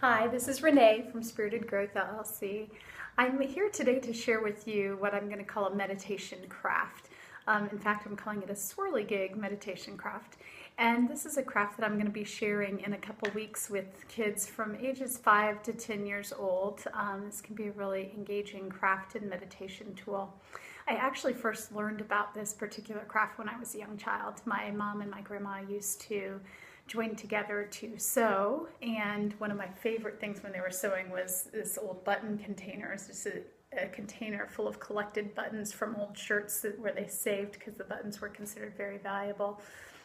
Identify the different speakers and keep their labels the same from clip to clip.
Speaker 1: Hi, this is Renee from Spirited Growth LLC. I'm here today to share with you what I'm going to call a meditation craft. In fact, I'm calling it a Swirlygig meditation craft. And this is a craft that I'm going to be sharing in a couple weeks with kids from ages 5 to 10 years old. This can be a really engaging craft and meditation tool. I actually first learned about this particular craft when I was a young child. My mom and my grandma used to join together to sew, and one of my favorite things when they were sewing was this old button container. It's just a container full of collected buttons from old shirts where they saved because the buttons were considered very valuable.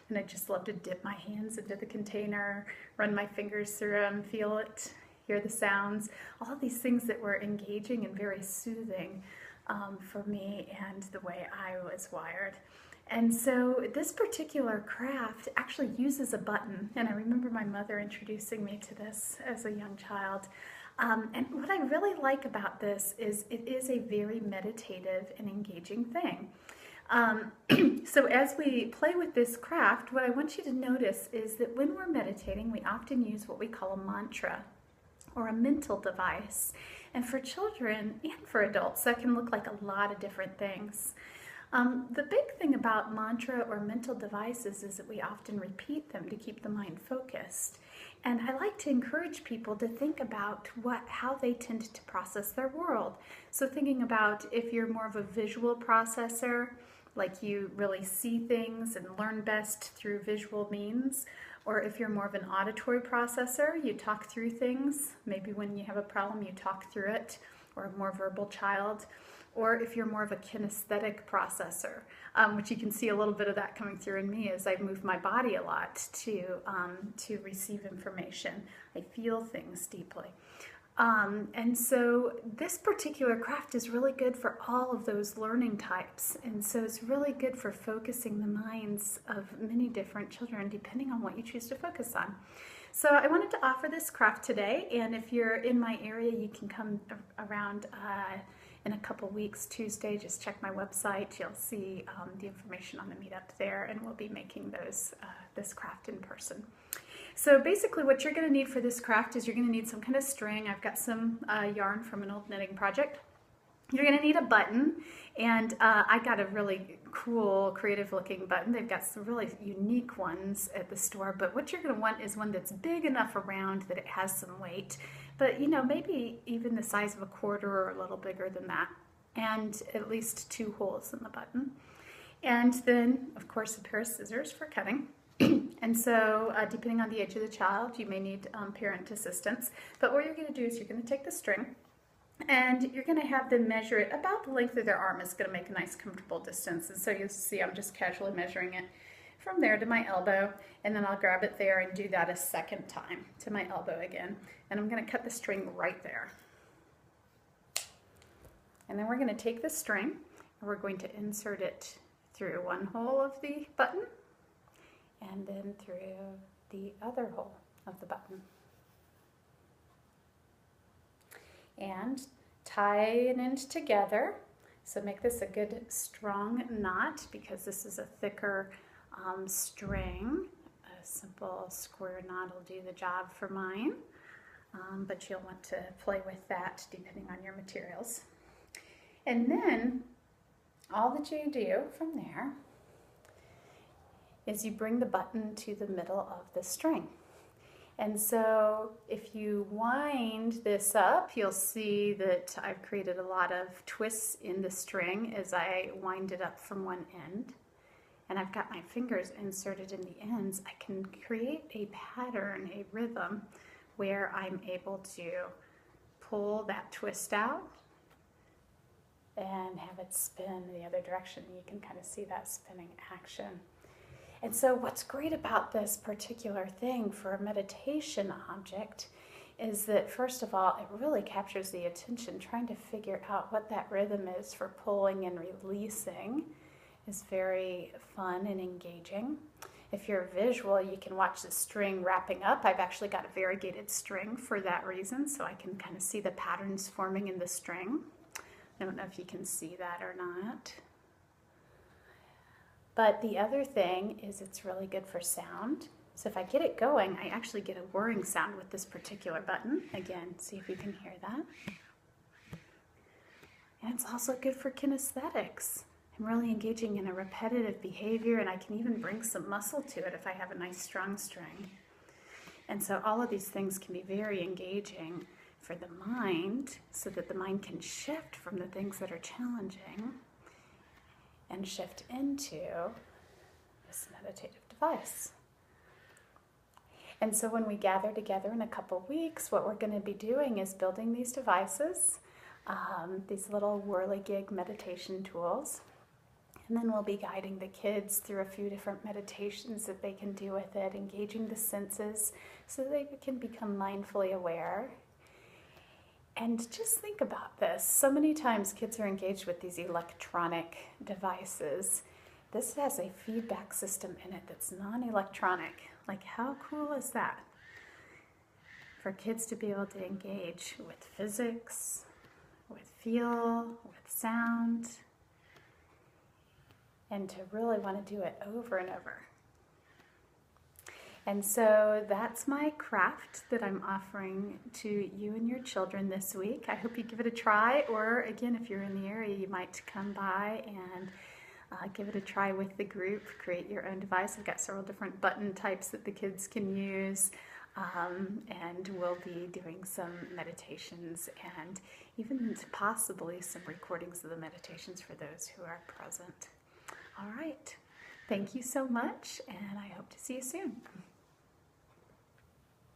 Speaker 1: And I just loved to dip my hands into the container, run my fingers through them, feel it, hear the sounds, all of these things that were engaging and very soothing for me and the way I was wired. And so this particular craft actually uses a button, and I remember my mother introducing me to this as a young child. And what I really like about this is it is a very meditative and engaging thing. So as we play with this craft, what I want you to notice is that when we're meditating, we often use what we call a mantra or a mental device. And for children and for adults, that can look like a lot of different things. The big thing about mantra or mental devices is that we often repeat them to keep the mind focused. And I like to encourage people to think about how they tend to process their world. So thinking about if you're more of a visual processor, like you really see things and learn best through visual means, or if you're more of an auditory processor, you talk through things. Maybe when you have a problem, you talk through it, or a more verbal child. Or if you're more of a kinesthetic processor, which you can see a little bit of that coming through in me as I move my body a lot to receive information. I feel things deeply. And so this particular craft is really good for all of those learning types. And so it's really good for focusing the minds of many different children, depending on what you choose to focus on. So I wanted to offer this craft today, and if you're in my area, you can come around in a couple weeks, Tuesday. Just check my website. You'll see the information on the meetup there, and we'll be making this craft in person. So basically what you're going to need for this craft is you're going to need some kind of string. I've got some yarn from an old knitting project. You're going to need a button, and I got a really cool, creative looking button. They've got some really unique ones at the store, but what you're going to want is one that's big enough around that it has some weight, but maybe even the size of a quarter or a little bigger than that, and at least 2 holes in the button. And then, of course, a pair of scissors for cutting. And so, depending on the age of the child, you may need parent assistance, but what you're going to do is you're going to take the string, and you're going to have them measure it about the length of their arm. Is going to make a nice comfortable distance. And so you'll see I'm just casually measuring it from there to my elbow, and then I'll grab it there and do that a second time to my elbow again. And I'm going to cut the string right there. And then we're going to take the string and we're going to insert it through one hole of the button and then through the other hole of the button. And tie an end together. So make this a good strong knot because this is a thicker string. A simple square knot will do the job for mine, but you'll want to play with that depending on your materials. And then all that you do from there is you bring the button to the middle of the string. And so if you wind this up, you'll see that I've created a lot of twists in the string as I wind it up from one end. And I've got my fingers inserted in the ends. I can create a pattern, a rhythm, where I'm able to pull that twist out and have it spin the other direction. You can kind of see that spinning action. And so what's great about this particular thing for a meditation object is that, first of all, it really captures the attention. Trying to figure out what that rhythm is for pulling and releasing is very fun and engaging. If you're visual, you can watch the string wrapping up. I've actually got a variegated string for that reason, so I can kind of see the patterns forming in the string. I don't know if you can see that or not. But the other thing is it's really good for sound. So if I get it going, I actually get a whirring sound with this particular button. Again, see if you can hear that. And it's also good for kinesthetics. I'm really engaging in a repetitive behavior, and I can even bring some muscle to it if I have a nice strong string. And so all of these things can be very engaging for the mind, so that the mind can shift from the things that are challenging and shift into this meditative device. And so when we gather together in a couple weeks, what we're going to be doing is building these devices, these little Swirlygig meditation tools. And then we'll be guiding the kids through a few different meditations that they can do with it, engaging the senses so that they can become mindfully aware. And just think about this. So many times kids are engaged with these electronic devices. This has a feedback system in it that's non-electronic. Like, how cool is that? For kids to be able to engage with physics, with feel, with sound, and to really want to do it over and over. And so that's my craft that I'm offering to you and your children this week. I hope you give it a try, or again, if you're in the area, you might come by and give it a try with the group. Create your own device. I've got several different button types that the kids can use, and we'll be doing some meditations and even possibly some recordings of the meditations for those who are present. All right. Thank you so much, and I hope to see you soon.